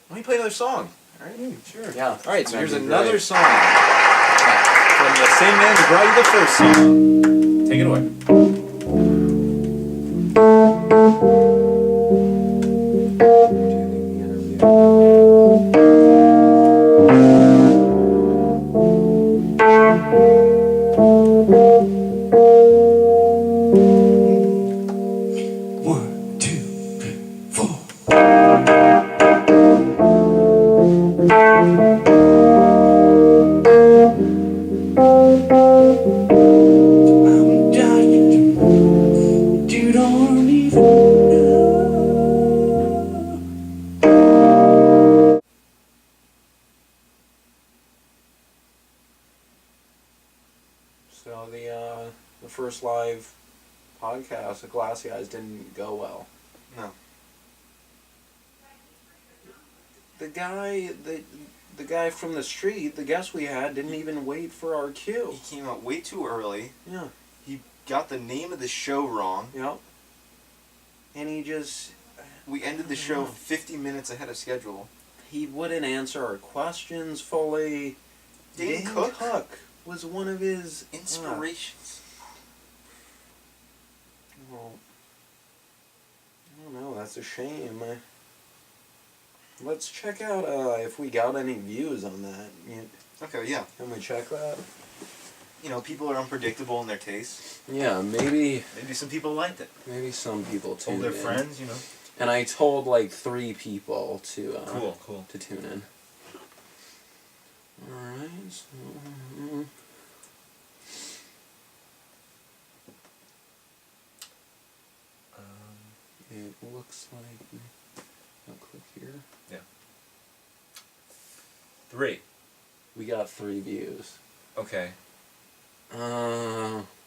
Speaker 1: don't you play another song? All right.
Speaker 3: Sure.
Speaker 4: Yeah.
Speaker 1: All right. So
Speaker 4: that'd
Speaker 1: here's
Speaker 4: be
Speaker 1: another
Speaker 4: great.
Speaker 1: song from the same man who brought you the first song. Take it away.
Speaker 7: One, two, three, four. I'm dying, but you don't even know.
Speaker 4: So the first live podcast of Glassy Eyes didn't go well.
Speaker 1: No.
Speaker 4: The guy from the street, the guest we had, didn't even wait for our cue.
Speaker 1: He came out way too early.
Speaker 4: Yeah.
Speaker 1: He got the name of the show wrong.
Speaker 4: Yep. And he just
Speaker 1: We ended the show 50 minutes ahead of schedule.
Speaker 4: he wouldn't answer our questions fully.
Speaker 1: Dane
Speaker 4: Dane
Speaker 1: Cook?
Speaker 4: was one of his
Speaker 1: Inspirations.
Speaker 4: Well, I don't know. That's a shame. Let's check out if we got any views on that.
Speaker 1: Okay, yeah.
Speaker 4: Can we check that?
Speaker 1: You know, people are unpredictable in their tastes.
Speaker 4: Yeah, maybe
Speaker 1: Maybe some people liked it.
Speaker 4: some people
Speaker 1: Told
Speaker 4: tuned
Speaker 1: their
Speaker 4: in.
Speaker 1: friends, you know.
Speaker 4: And I told like 3 people to
Speaker 1: Cool.
Speaker 4: to tune in. Alright, so it looks like I'll click here.
Speaker 1: Yeah. 3.
Speaker 4: We got 3 views.
Speaker 1: Okay.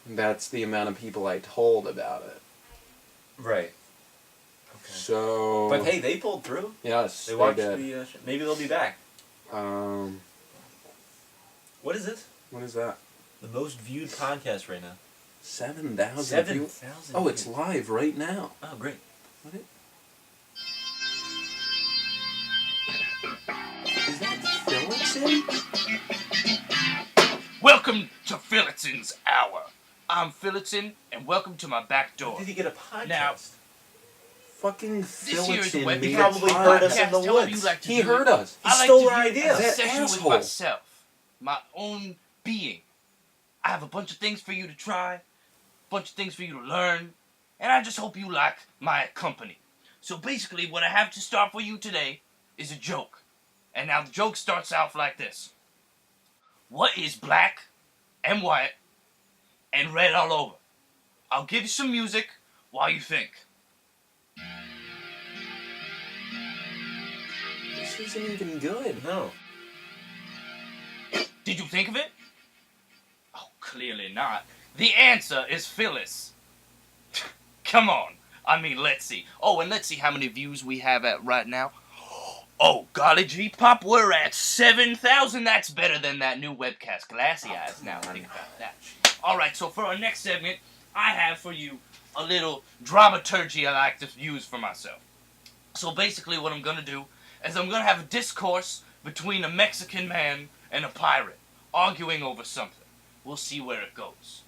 Speaker 4: That's the amount of people I told about it.
Speaker 1: Right. Okay.
Speaker 4: So.
Speaker 1: But hey, they pulled through.
Speaker 4: Yes,
Speaker 1: They watched
Speaker 4: did.
Speaker 1: the. Maybe they'll be back.
Speaker 5: What is it?
Speaker 4: What is that?
Speaker 5: The most viewed podcast right now.
Speaker 4: 7,000.
Speaker 5: 7,000.
Speaker 4: Oh, it's live right now.
Speaker 5: Oh, great.
Speaker 4: What it? Is that Phillipson?
Speaker 6: Welcome to Phillinson's Hour. I'm Phillipson, and welcome to my back door.
Speaker 5: Did he get a podcast?
Speaker 6: Now,
Speaker 4: Fucking
Speaker 6: this here is
Speaker 4: Phillipson
Speaker 6: web.
Speaker 4: made
Speaker 5: He
Speaker 4: a
Speaker 5: probably heard us
Speaker 4: podcast.
Speaker 5: in the
Speaker 6: Tell him you
Speaker 5: woods.
Speaker 6: like to
Speaker 4: He
Speaker 6: do
Speaker 4: heard
Speaker 6: it.
Speaker 4: us. He
Speaker 6: I like
Speaker 4: stole
Speaker 6: to
Speaker 4: our
Speaker 6: do
Speaker 4: idea.
Speaker 6: a
Speaker 4: That
Speaker 6: session with
Speaker 4: asshole.
Speaker 6: myself, my own being. I have a bunch of things for you to try, a bunch of things for you to learn, and I just hope you like my company. So basically, what I have to start for you today is a joke. And now the joke starts off like this. What is black and white and red all over? I'll give you some music while you think.
Speaker 4: This isn't even good.
Speaker 5: No.
Speaker 6: Did you think of it? Oh, clearly not. The answer is Phyllis. Come on. I mean, let's see. Oh, and let's see how many views we have at right now. Oh, golly gee, Pop, we're at 7,000. That's better than that new webcast, Glassy Eyes. Now, think about that. All right, so for our next segment, I have for you a little dramaturgy I like to use for myself. So basically what I'm going to do is I'm going to have a discourse between a Mexican man and a pirate, arguing over something. We'll see where it goes.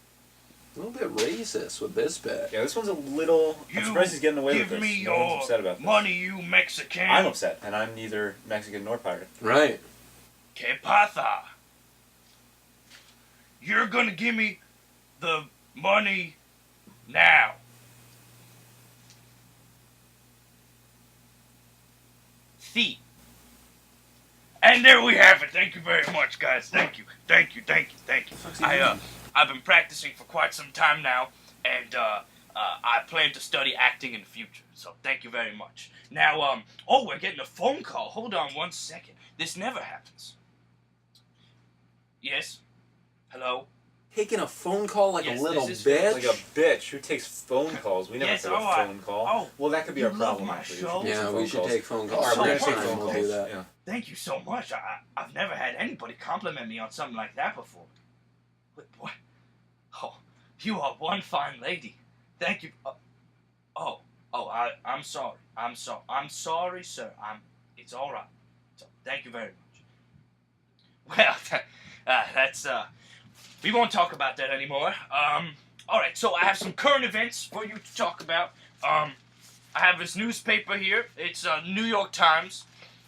Speaker 4: A little bit racist with this bit.
Speaker 1: Yeah, this one's a little. I'm surprised he's getting away with
Speaker 6: give
Speaker 1: this.
Speaker 6: me
Speaker 1: No one's
Speaker 6: your
Speaker 1: upset about this.
Speaker 6: money, you Mexican.
Speaker 1: I'm upset, and I'm neither Mexican nor pirate.
Speaker 4: Right.
Speaker 6: Que pasa? You're gonna give me the money now. See. And there we have it. Thank you very much, guys. Thank you. I've been practicing for quite some time now, and I plan to study acting in the future. So thank you very much. Now, oh, we're getting a phone call. Hold on 1 second. This never happens. Yes? Hello?
Speaker 4: Taking a phone call like
Speaker 6: Yes,
Speaker 4: a little
Speaker 6: this is
Speaker 4: bitch.
Speaker 1: Like a bitch who takes phone calls. We never
Speaker 6: Yes,
Speaker 1: took a
Speaker 6: alright.
Speaker 1: phone call.
Speaker 6: Oh,
Speaker 1: well, that could be
Speaker 6: you
Speaker 1: our
Speaker 6: love
Speaker 1: problem.
Speaker 6: my
Speaker 1: Actually,
Speaker 6: show?
Speaker 4: Yeah, we should take phone calls.
Speaker 1: Alright, we're gonna
Speaker 6: So
Speaker 1: take
Speaker 6: much.
Speaker 1: phone
Speaker 4: We'll
Speaker 1: calls.
Speaker 4: do that.
Speaker 1: Yeah.
Speaker 6: Thank you so much. I've never had anybody compliment me on something like that before. Wait, what? Oh, you are one fine lady. Thank you. I'm sorry. I'm sorry, sir. It's all right. So, thank you very much. Well, that's we won't talk about that anymore. All right. So I have some current events for you to talk about. I have this newspaper here. It's New York Times.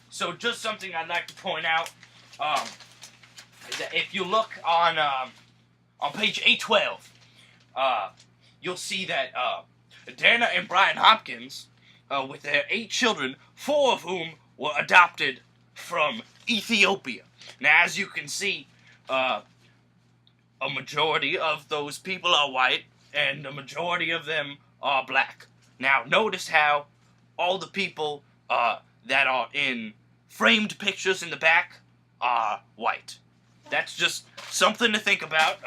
Speaker 6: So just something I'd like to point out is that if you look on page 812, you'll see that Dana and Brian Hopkins, with their 8 children, 4 of whom were adopted from Ethiopia. Now, as you can see, a majority of those people are white, and a majority of them are black. Now, notice how all the people that are in framed pictures in the back are white. That's just something to think about.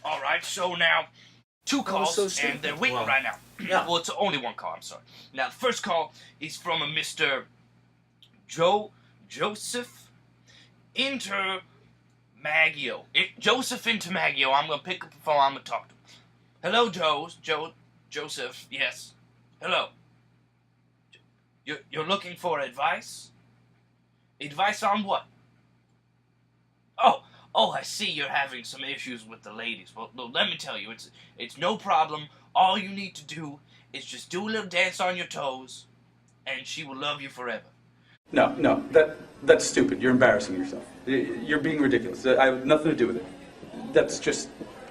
Speaker 6: All right, so now 2 calls,
Speaker 4: so stupid.
Speaker 6: and they're waiting right now.
Speaker 1: Yeah.
Speaker 6: Well, it's only 1 call. I'm sorry. Now, the first call is from a Mr. Joseph Intermaggio. Joseph Intermaggio. I'm gonna pick up the phone. I'm gonna talk to him. Hello, Joseph. Yes. Hello. You're looking for advice? Advice on what? Oh, I see you're having some issues with the ladies. Well, let me tell you, it's no problem. All you need to do is just do a little dance on your toes, and she will love you forever.
Speaker 8: No, that's stupid. You're embarrassing yourself. You're being ridiculous. I have nothing to do with it. That's just,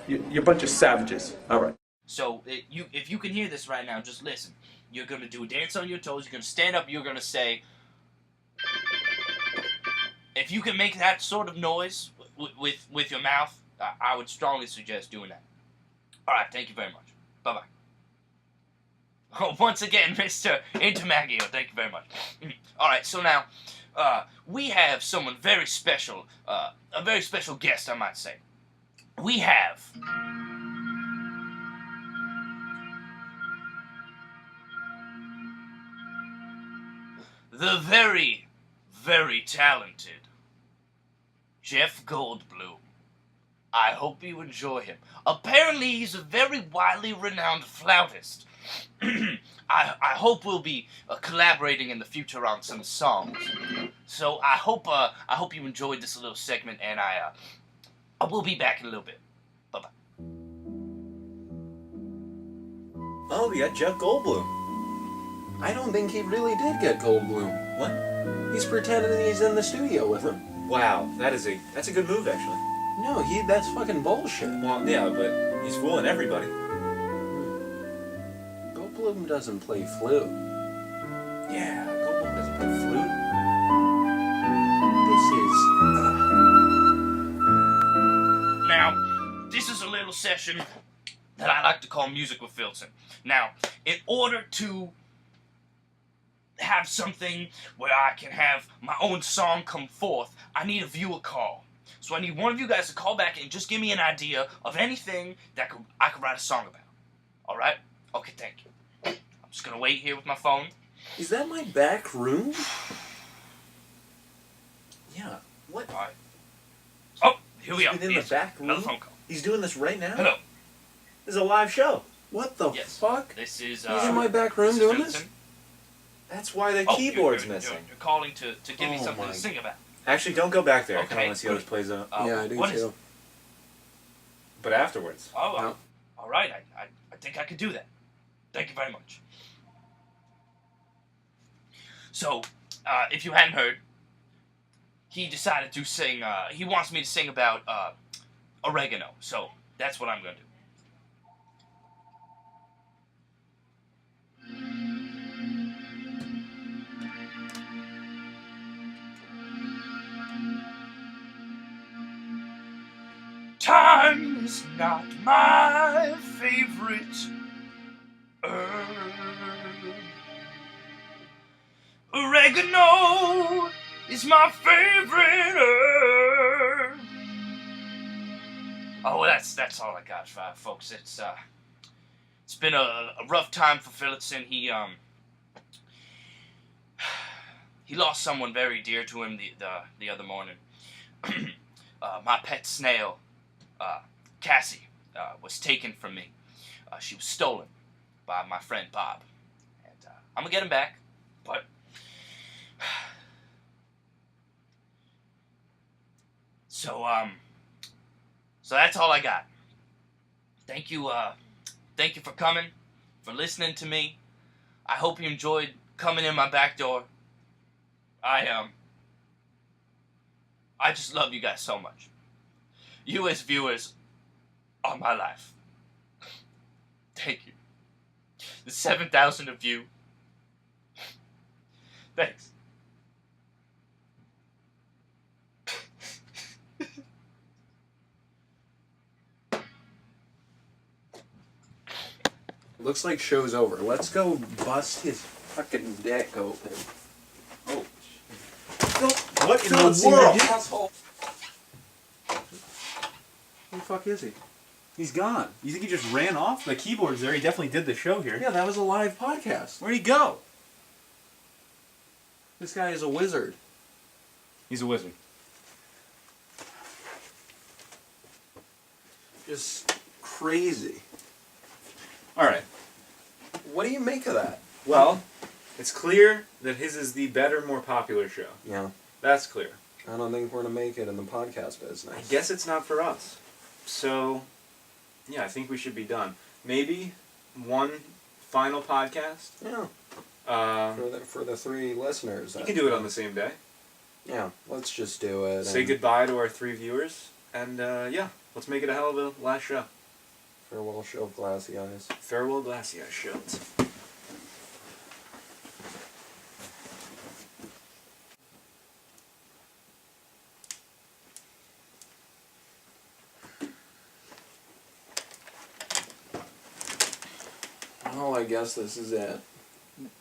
Speaker 8: you're a bunch of savages. All right.
Speaker 9: So if you can hear this right now, just listen. You're gonna do a dance on your toes. You're gonna stand up. You're gonna say. If you can make that sort of noise with your mouth, I would strongly suggest doing that. All right. Thank you very much. Bye bye. Oh, once again, Mr. Intermagio, thank you very much. All right. So now, we have someone very special. A very special guest, I might say. We have. The very, very talented Jeff Goldblum. I hope you enjoy him. Apparently, he's a very widely renowned flautist. I hope we'll be collaborating in the future on some songs. So I hope you enjoyed this little segment, and I will be back in a little bit. Bye bye.
Speaker 1: Oh, we got Jeff Goldblum.
Speaker 4: I don't think he really did get Goldblum.
Speaker 1: What?
Speaker 4: He's pretending he's in the studio with him.
Speaker 1: Wow, that's a good move actually.
Speaker 4: No, that's fucking bullshit.
Speaker 1: Well, yeah, but he's fooling everybody.
Speaker 4: Goldblum doesn't play flute.
Speaker 1: Yeah, Goldblum doesn't play flute.
Speaker 9: Now, this is a little session that I like to call Music with Filton. Now, in order to have something where I can have my own song come forth, I need a viewer call. So I need one of you guys to call back and just give me an idea of anything that I could write a song about. All right? Okay, thank you. I'm just gonna wait here with my phone.
Speaker 4: Is that my back room?
Speaker 1: Yeah. What?
Speaker 9: All right. Oh, here we are.
Speaker 1: In the back room?
Speaker 9: Another phone call.
Speaker 1: He's doing this right now?
Speaker 9: Hello.
Speaker 1: This is a live show.
Speaker 4: What the
Speaker 9: Yes.
Speaker 4: fuck?
Speaker 9: This is.
Speaker 4: He's in my back room doing this?
Speaker 9: Filton.
Speaker 1: That's why the
Speaker 9: Oh,
Speaker 1: keyboard's
Speaker 9: you're
Speaker 1: missing.
Speaker 9: You're calling to give me
Speaker 4: Oh
Speaker 9: something
Speaker 4: my
Speaker 9: to sing about.
Speaker 1: Actually, don't go back there. I
Speaker 9: Okay,
Speaker 1: kind of want to see how
Speaker 9: good.
Speaker 1: this plays out.
Speaker 4: Yeah, I do
Speaker 9: what is
Speaker 4: too.
Speaker 9: it?
Speaker 1: But afterwards.
Speaker 9: Oh,
Speaker 4: No.
Speaker 9: all right. I think I could do that. Thank you very much. So, if you hadn't heard, he decided to sing. He wants me to sing about oregano. So that's what I'm gonna do. Time is not my favorite herb. Oregano is my favorite herb. Oh, that's all I got, folks. It's been a rough time for Phillotson. He lost someone very dear to him the other morning. My pet snail. Cassie was taken from me. She was stolen by my friend Bob. And I'm going to get him back, but... So that's all I got. Thank you for coming, for listening to me. I hope you enjoyed coming in my back door. I just love you guys so much. You as viewers are my life. Thank you. The 7,000 of you. Thanks.
Speaker 4: Looks like show's over. Let's go bust his fucking dick open.
Speaker 1: Oh. What in
Speaker 4: Phillips,
Speaker 1: the world?
Speaker 4: you asshole.
Speaker 1: Who the fuck is he? He's gone. You think he just ran off? The keyboard's there. He definitely did the show here.
Speaker 4: Yeah, that was a live podcast.
Speaker 1: Where'd he go?
Speaker 4: This guy is a wizard.
Speaker 1: He's a wizard.
Speaker 4: Just crazy.
Speaker 1: Alright.
Speaker 4: What do you make of that?
Speaker 1: Well, it's clear that his is the better, more popular show.
Speaker 4: Yeah.
Speaker 1: That's clear.
Speaker 4: I don't think we're gonna make it in the podcast business.
Speaker 1: I guess it's not for us. So, yeah, I think we should be done. Maybe one final podcast.
Speaker 4: Yeah. For the 3 listeners.
Speaker 1: You can do it on the same day.
Speaker 4: Yeah, let's just do it.
Speaker 1: Say goodbye to our 3 viewers. And, yeah, let's make it a hell of a last show.
Speaker 4: Farewell show of glassy eyes.
Speaker 1: Farewell Glassy Eyes shows.
Speaker 4: Oh, I guess this is it.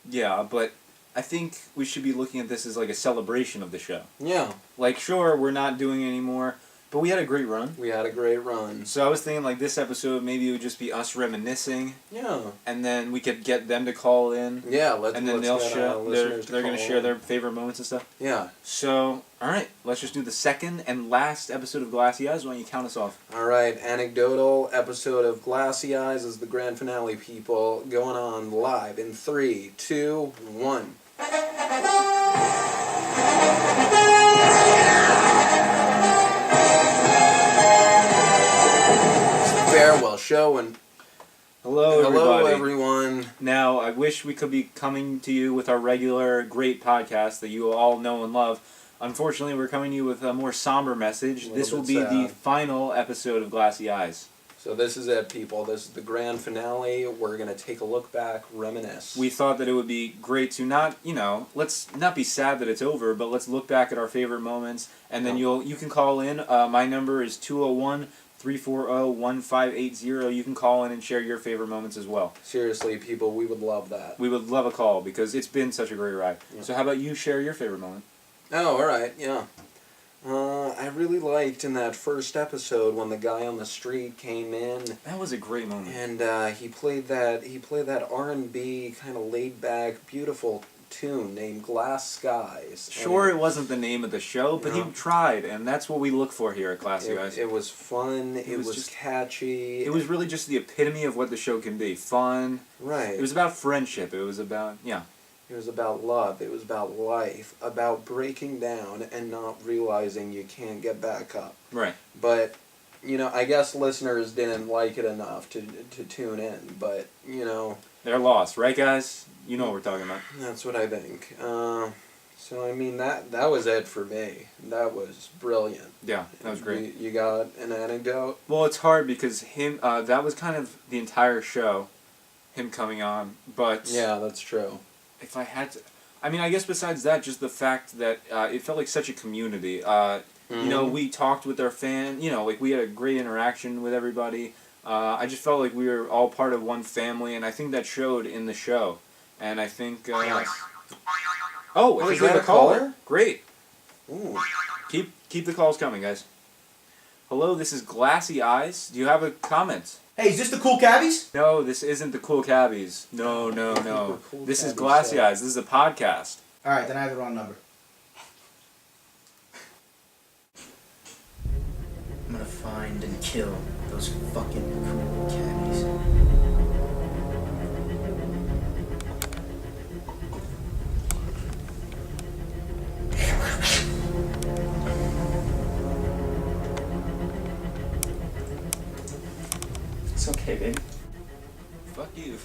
Speaker 1: Yeah, but I think we should be looking at this as like a celebration of the show.
Speaker 4: Yeah.
Speaker 1: Like, sure, we're not doing it anymore, but we had a great run.
Speaker 4: We had a great run.
Speaker 1: So I was thinking, like, this episode, maybe it would just be us reminiscing.
Speaker 4: Yeah.
Speaker 1: And then we could get them to call in.
Speaker 4: Yeah,
Speaker 1: and then they'll share. They're going to share
Speaker 4: in.
Speaker 1: their favorite moments and stuff.
Speaker 4: Yeah.
Speaker 1: So, all right, let's just do the second and last episode of Glassy Eyes. Why don't you count us off?
Speaker 4: All right, anecdotal episode of Glassy Eyes is the grand finale, people. Going on live in 3, 2, 1. Farewell show and
Speaker 1: Hello, everybody.
Speaker 4: Everyone.
Speaker 1: Now, I wish we could be coming to you with our regular great podcast that you all know and love. Unfortunately, we're coming to you with a more somber message. This will be the final episode of Glassy Eyes.
Speaker 4: So this is it, people. This is the grand finale. We're going to take a look back, reminisce.
Speaker 1: We thought that it would be great to not, let's not be sad that it's over, but let's look back at our favorite moments, and then you can call in. My number is 201-340-1580. You can call in and share your favorite moments as well.
Speaker 4: Seriously, people, we would love that.
Speaker 1: We would love a call because it's been such a great ride. Yeah. So how about you share your favorite moment?
Speaker 4: Oh, all right, yeah. I really liked in that first episode when the guy on the street came in.
Speaker 1: That was a great moment.
Speaker 4: And he played that R&B kind of laid back, beautiful tune named Glass Skies.
Speaker 1: Sure, it wasn't the name of the show, but he tried, and that's what we look for here at Glassy Eyes.
Speaker 4: It was fun. It was just catchy.
Speaker 1: It was really just the epitome of what the show can be. Fun.
Speaker 4: Right.
Speaker 1: It was about friendship. It was about,
Speaker 4: It was about love. It was about life. About breaking down and not realizing you can't get back up.
Speaker 1: Right.
Speaker 4: But, I guess listeners didn't like it enough to tune in. But,
Speaker 1: they're lost, right, guys? You know what we're talking about.
Speaker 4: That's what I think. So, I mean, that was it for me. That was brilliant.
Speaker 1: Yeah, that was great.
Speaker 4: You got an anecdote?
Speaker 1: Well, it's hard because that was kind of the entire show, him coming on. But
Speaker 4: yeah, that's true.
Speaker 1: If I had to, I guess besides that, just the fact that it felt like such a community. We talked with our fan. We had a great interaction with everybody. I just felt like we were all part of one family, and I think that showed in the show. And I think. I think we have a caller. Great.
Speaker 4: Ooh.
Speaker 1: Keep the calls coming, guys. Hello, this is Glassy Eyes. Do you have a comment?
Speaker 10: Hey, is this the Cool Cabbies?
Speaker 1: No, this isn't the Cool Cabbies. No. This is Glassy Eyes. This is a podcast.
Speaker 10: Alright, then I have the wrong number. I'm gonna find and kill those fucking Cool Cabbies.
Speaker 1: It's okay, baby. Fuck you.